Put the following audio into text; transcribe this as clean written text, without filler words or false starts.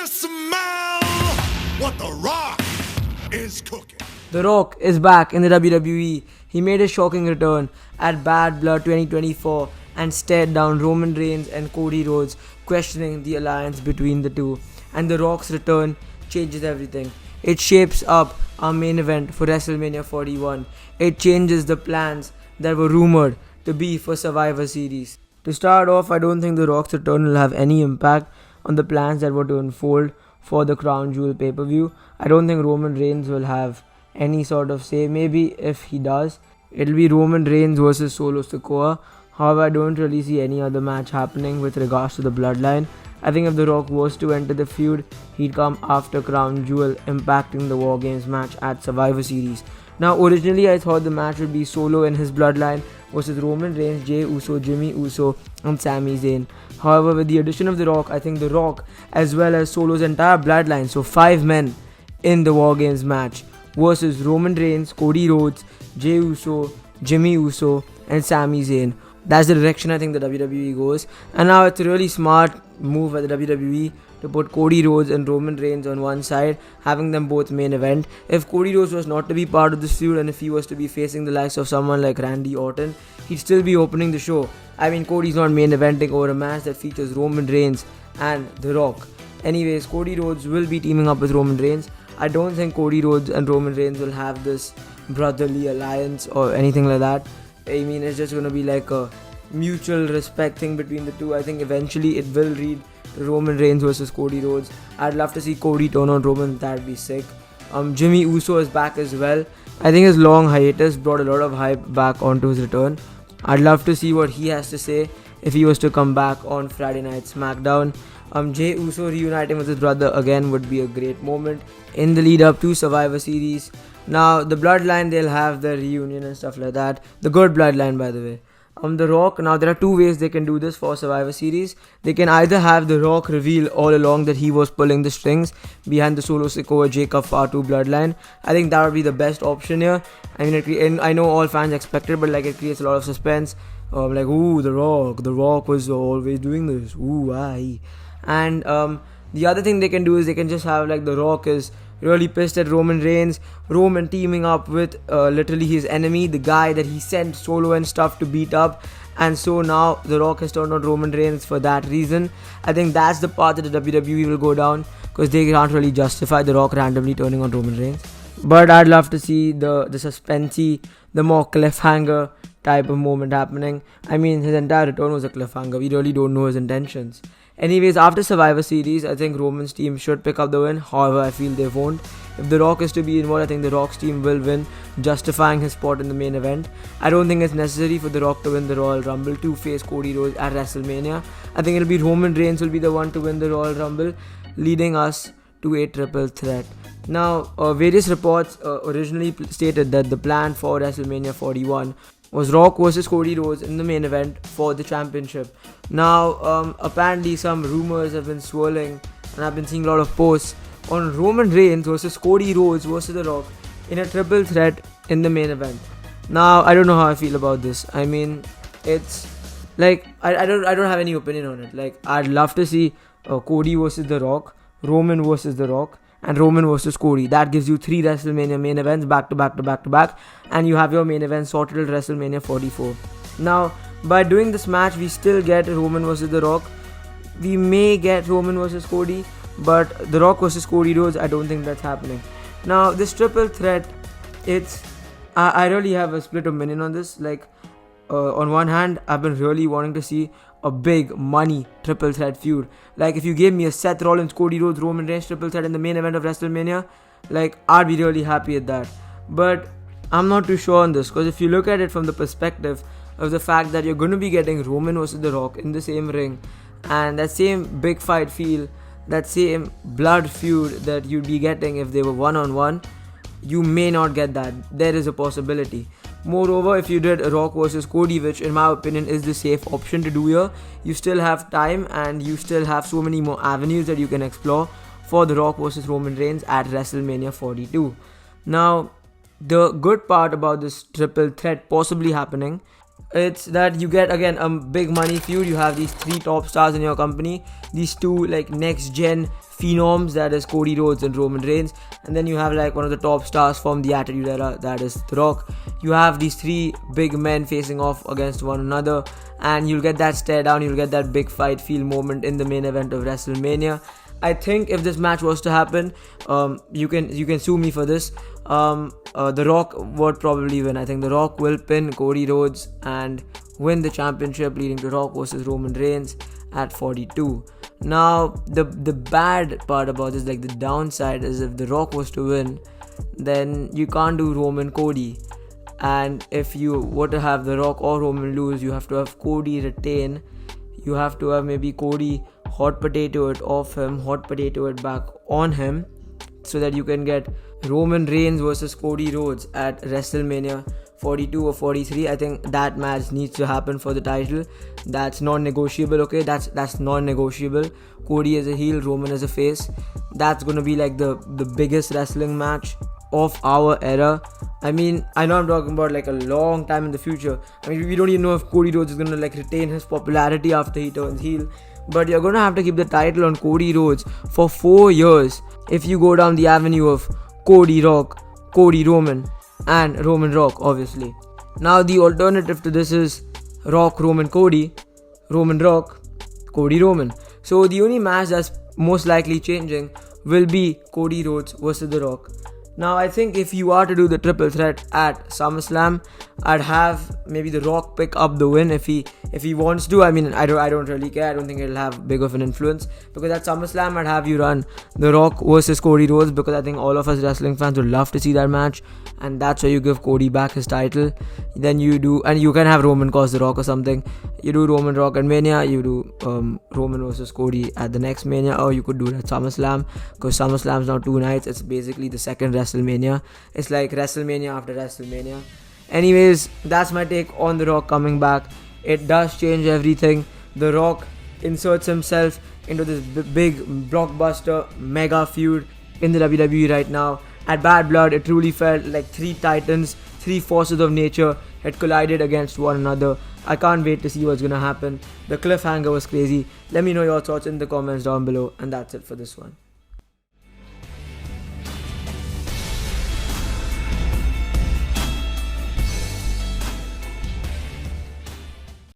smell what The Rock is cooking? The Rock is back in the WWE. He made a shocking return at Bad Blood 2024 and stared down Roman Reigns and Cody Rhodes, questioning the alliance between the two. And The Rock's return changes everything. It shapes up our main event for WrestleMania 41. It changes the plans that were rumored to be for Survivor Series. To start off, I don't think The Rock's return will have any impact on the plans that were to unfold for the Crown Jewel pay-per-view. I don't think Roman Reigns will have any sort of say. Maybe if he does, it'll be Roman Reigns versus Solo Sikoa. However, I don't really see any other match happening with regards to the Bloodline. I think if The Rock was to enter the feud, he'd come after Crown Jewel, impacting the War Games match at Survivor Series. Now, originally I thought the match would be Solo and his Bloodline versus Roman Reigns, Jey Uso, Jimmy Uso and Sami Zayn. However, with the addition of The Rock, I think The Rock as well as Solo's entire Bloodline, so 5 men in the War Games match versus Roman Reigns, Cody Rhodes, Jey Uso, Jimmy Uso and Sami Zayn. That's the direction I think the WWE goes. And now it's a really smart move by the WWE to put Cody Rhodes and Roman Reigns on one side, having them both main event. If Cody Rhodes was not to be part of this feud and if he was to be facing the likes of someone like Randy Orton, he'd still be opening the show. I mean, Cody's not main eventing over a match that features Roman Reigns and The Rock. Anyways, Cody Rhodes will be teaming up with Roman Reigns. I don't think Cody Rhodes and Roman Reigns will have this brotherly alliance or anything like that. I mean, it's just going to be like a mutual respect thing between the two. I think eventually it will lead to Roman Reigns versus Cody Rhodes. I'd love to see Cody turn on Roman. That'd be sick. Jimmy Uso is back as well. I think his long hiatus brought a lot of hype back onto his return. I'd love to see what he has to say if he was to come back on Friday Night SmackDown. Jey Uso reuniting with his brother again would be a great moment in the lead up to Survivor Series. Now, the Bloodline, they'll have their reunion and stuff like that. The good Bloodline, by the way. The Rock, now there are 2 ways they can do this for Survivor Series. They can either have The Rock reveal all along that he was pulling the strings behind the Solo Sikoa Jacob Fatu Bloodline. I think that would be the best option here. I mean, I know all fans expect it, but like it creates a lot of suspense. Like, ooh, The Rock was always doing this. Ooh, aye. And the other thing they can do is they can just have like The Rock is really pissed at Roman Reigns, Roman teaming up with literally his enemy, the guy that he sent Solo and stuff to beat up, and so now The Rock has turned on Roman Reigns for that reason. I think that's the path that the WWE will go down, because they can't really justify The Rock randomly turning on Roman Reigns. But I'd love to see the suspensey, the more cliffhanger type of moment happening. I mean, his entire return was a cliffhanger. We really don't know his intentions. Anyways, after Survivor Series, I think Roman's team should pick up the win. However, I feel they won't. If The Rock is to be involved, I think The Rock's team will win, justifying his spot in the main event. I don't think it's necessary for The Rock to win the Royal Rumble to face Cody Rhodes at WrestleMania. I think it'll be Roman Reigns will be the one to win the Royal Rumble, leading us to a triple threat. Now, various reports originally stated that the plan for WrestleMania 41 was Rock versus Cody Rhodes in the main event for the championship. Now, apparently some rumors have been swirling and I've been seeing a lot of posts on Roman Reigns versus Cody Rhodes versus The Rock in a triple threat in the main event. Now, I don't know how I feel about this. I mean, it's like, I don't have any opinion on it. Like, I'd love to see Cody versus The Rock, Roman versus The Rock, and Roman versus Cody. That gives you 3 WrestleMania main events back to back, and you have your main event sorted at WrestleMania 44. Now, by doing this match, we still get Roman versus The Rock. We may get Roman versus Cody, but The Rock versus Cody Rhodes, I don't think that's happening. Now, this triple threat, I really have a split opinion on this. Like, on one hand, I've been really wanting to see a big money triple threat feud. Like, if you gave me a Seth Rollins, Cody Rhodes, Roman Reigns triple threat in the main event of WrestleMania, like, I'd be really happy at that. But I'm not too sure on this, because if you look at it from the perspective of the fact that you're going to be getting Roman versus The Rock in the same ring, and that same big fight feel, that same blood feud that you'd be getting if they were one-on-one, you may not get that. There is a possibility. Moreover, if you did Rock versus Cody, which in my opinion is the safe option to do here, you still have time and you still have so many more avenues that you can explore for The Rock versus Roman Reigns at WrestleMania 42. Now, the good part about this triple threat possibly happening It's that you get again a big money feud. You have these three top stars in your company, these two like next gen phenoms, that is Cody Rhodes and Roman Reigns, and then you have like one of the top stars from the Attitude Era, that is The Rock. You have these three big men facing off against one another, and you'll get that stare down, you'll get that big fight feel moment in the main event of WrestleMania. I think if this match was to happen, you can sue me for this. The Rock would probably win. I think The Rock will pin Cody Rhodes and win the championship, leading to Rock versus Roman Reigns at 42. Now, the bad part about this, like the downside, is if The Rock was to win, then you can't do Roman Cody. And if you were to have The Rock or Roman lose, you have to have Cody retain. You have to have maybe Cody hot potato it off him, hot potato it back on him, so that you can get Roman Reigns versus Cody Rhodes at WrestleMania 42 or 43. I think that match needs to happen for the title. That's non-negotiable, okay? That's non-negotiable. Cody is a heel, Roman is a face. That's gonna be like the biggest wrestling match of our era. I mean, I know I'm talking about like a long time in the future. I mean, we don't even know if Cody Rhodes is gonna like retain his popularity after he turns heel. But you're gonna have to keep the title on Cody Rhodes for 4 years if you go down the avenue of Cody Rock, Cody Roman, and Roman Rock, obviously. Now the alternative to this is Rock Roman Cody, Roman Rock, Cody Roman. So the only match that's most likely changing will be Cody Rhodes versus The Rock. Now I think if you are to do the triple threat at SummerSlam, I'd have maybe The Rock pick up the win if he wants to. I mean, I don't really care. I don't think it'll have big of an influence, because at SummerSlam I'd have you run The Rock versus Cody Rhodes, because I think all of us wrestling fans would love to see that match, and that's where you give Cody back his title. Then you do, and you can have Roman cause The Rock or something. You do Roman Rock at Mania, you do Roman versus Cody at the next Mania, or you could do it at SummerSlam, because SummerSlam's now 2 nights. It's basically the second WrestleMania. It's like WrestleMania after WrestleMania. Anyways, that's my take on The Rock coming back. It does change everything. The Rock inserts himself into this big blockbuster mega feud in the WWE right now. At Bad Blood, it truly felt like 3 titans, 3 forces of nature had collided against one another. I can't wait to see what's gonna happen. The cliffhanger was crazy. Let me know your thoughts in the comments down below, and that's it for this one.